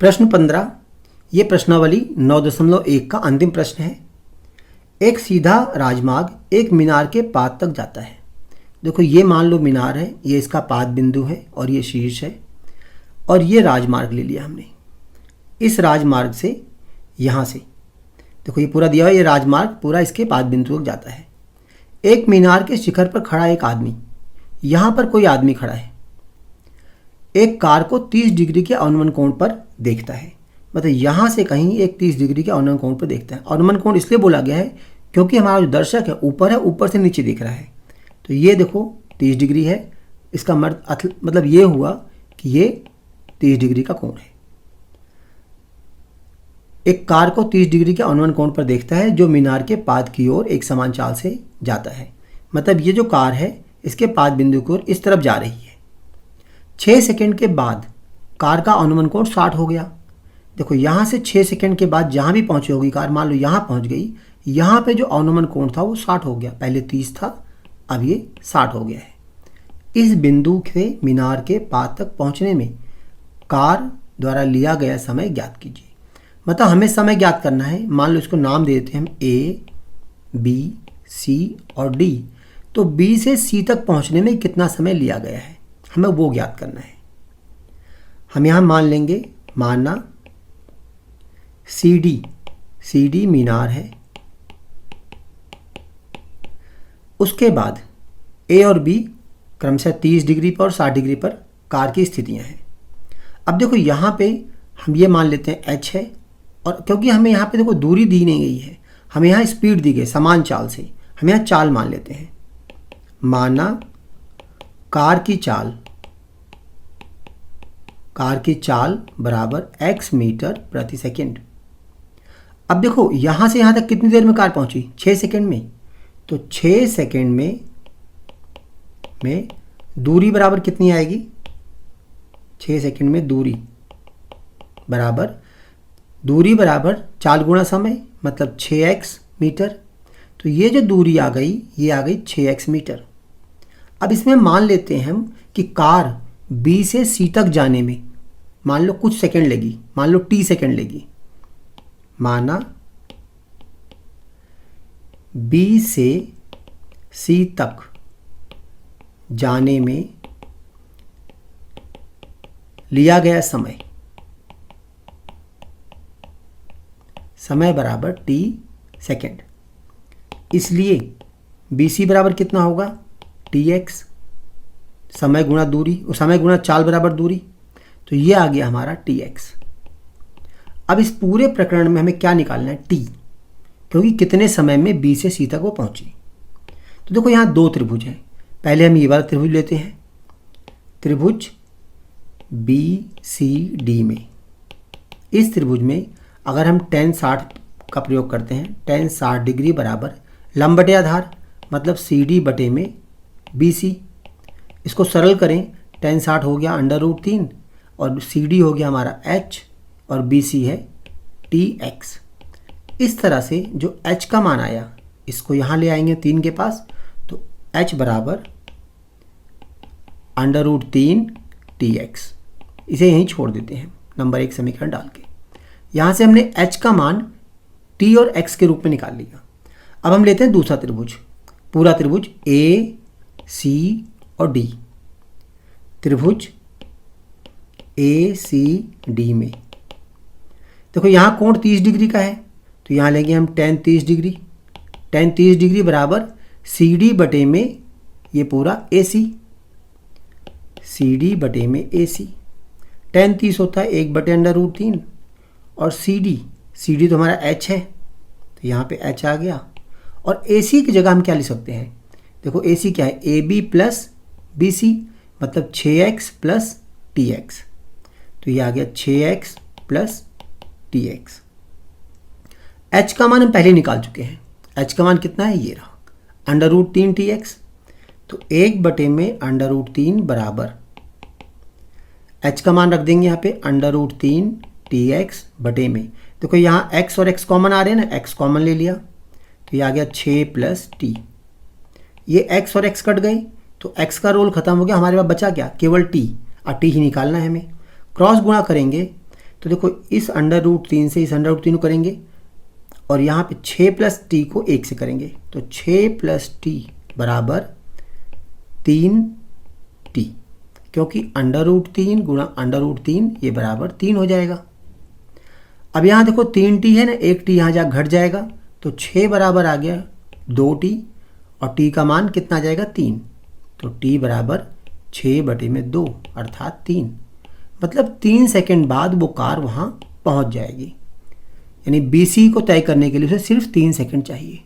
प्रश्न 15, ये प्रश्नावली 9.1 का अंतिम प्रश्न है। एक सीधा राजमार्ग एक मीनार के पाद तक जाता है। देखो ये मान लो मीनार है, ये इसका पाद बिंदु है और ये शीर्ष है, और ये राजमार्ग ले लिया हमने। इस राजमार्ग से यहाँ से देखो ये पूरा दिया हुआ, ये राजमार्ग पूरा इसके पाद बिंदु तक जाता है। एक मीनार के शिखर पर खड़ा एक आदमी, यहाँ पर कोई आदमी खड़ा है, एक कार को 30 डिग्री के अवनमन कोण पर देखता है। मतलब यहाँ से कहीं एक 30 डिग्री के अवनमन कोण पर देखता है। अवनमन कोण इसलिए बोला गया है क्योंकि हमारा जो दर्शक है ऊपर से नीचे दिख रहा है। तो ये देखो 30 डिग्री है, इसका मतलब ये हुआ कि ये 30 डिग्री का कोण है। एक कार को 30 डिग्री के अवनमन कोण पर देखता है जो मीनार के पाद की ओर एक समान चाल से जाता है। मतलब ये जो कार है इसके पाद बिंदु की ओर इस तरफ जा रही है। 6 सेकंड के बाद कार का अवनमन कोण 60 हो गया। देखो यहाँ से 6 सेकंड के बाद जहाँ भी पहुँची होगी कार, मान लो यहाँ पहुँच गई, यहाँ पे जो अवनमन कोण था वो 60 हो गया। पहले 30 था, अब ये 60 हो गया है। इस बिंदु से मीनार के पाद तक पहुँचने में कार द्वारा लिया गया समय ज्ञात कीजिए। मतलब हमें समय ज्ञात करना है। मान लो इसको नाम दे देते हैं हम A, B, C और D। तो B से C तक पहुँचने में कितना समय लिया गया है, हमें वो ज्ञात करना है। हम यहाँ मान लेंगे, मानना CD मीनार है। उसके बाद A और B क्रमशः 30 डिग्री पर और 60 डिग्री पर कार की स्थितियाँ हैं। अब देखो यहाँ पे हम ये मान लेते हैं H है, और क्योंकि हमें यहाँ पे देखो दूरी दी नहीं गई है, हमें यहाँ स्पीड दी गई समान चाल से, हम यहाँ चाल मान लेते हैं। माना कार की चाल बराबर x मीटर प्रति सेकंड। अब देखो यहाँ से यहाँ तक कितनी देर में कार पहुँची, 6 सेकंड में। तो 6 सेकंड में दूरी बराबर कितनी आएगी, 6 सेकंड में दूरी बराबर चाल गुणा समय, मतलब 6x मीटर। तो ये जो दूरी आ गई ये आ गई 6x मीटर। अब इसमें मान लेते हैं हम कि कार B से C तक जाने में मान लो कुछ सेकंड लेगी, मान लो t सेकंड लेगी। माना B से C तक जाने में लिया गया समय बराबर t सेकंड। इसलिए BC बराबर कितना होगा, tx, समय गुणा दूरी, समय गुणा चाल बराबर दूरी। तो ये आ गया हमारा tx। अब इस पूरे प्रकरण में हमें क्या निकालना है, t, क्योंकि कितने समय में B से C तक वो पहुंची। तो देखो यहाँ 2 त्रिभुज हैं। पहले हम ये वाला त्रिभुज लेते हैं, त्रिभुज BCD में। इस त्रिभुज में अगर हम tan 60 का प्रयोग करते हैं, tan 60 डिग्री बराबर लंब बटे आधार, मतलब CD बटे में BC। इसको सरल करें, tan 60 हो गया √3 और CD हो गया हमारा h और BC है tx। इस तरह से जो h का मान आया इसको यहाँ ले आएंगे 3 के पास, तो h बराबर √3 tx। इसे यहीं छोड़ देते हैं नंबर 1 समीकरण डाल के। यहाँ से हमने h का मान t और x के रूप में निकाल लिया। अब हम लेते हैं दूसरा त्रिभुज, पूरा त्रिभुज A, C और D। त्रिभुज ACD में देखो यहाँ कोण 30 डिग्री का है, तो यहाँ लेंगे हम tan 30 डिग्री। tan 30 डिग्री बराबर CD बटे में ये पूरा AC, CD बटे में AC। tan 30 होता है 1 बटे √3 और CD तो हमारा h है, तो यहाँ पे h आ गया। और AC की जगह हम क्या ले सकते हैं, देखो AC क्या है, AB प्लस BC, मतलब 6x प्लस tx। तो ये आ गया 6x प्लस tx। h का मान हम पहले निकाल चुके हैं। h का मान कितना है, ये रहा √3 tx। तो 1 बटे में √3 बराबर h का मान रख देंगे यहाँ पे √3 tx बटे में। देखो यहाँ x और x कॉमन आ रहे हैं ना, x कॉमन ले लिया, तो ये आ गया 6 प्लस t। ये x और x कट गए तो x का रोल खत्म हो गया, हमारे पास बचा क्या, केवल t। और t ही निकालना है हमें। क्रॉस गुणा करेंगे तो देखो इस √3 से इस √3 को करेंगे और यहाँ पे 6 + t को 1 से करेंगे, तो 6 + t बराबर 3t, क्योंकि √3 गुणा √3 ये बराबर 3 हो जाएगा। अब यहाँ देखो 3t है ना, 1t यहाँ जा घट जाएगा, तो 6 बराबर आ गया 2t और t का मान कितना आ जाएगा 3, तो t बराबर 6/2 अर्थात 3, मतलब 3 सेकंड बाद वो कार वहाँ पहुँच जाएगी। यानी BC को तय करने के लिए उसे सिर्फ 3 सेकंड चाहिए।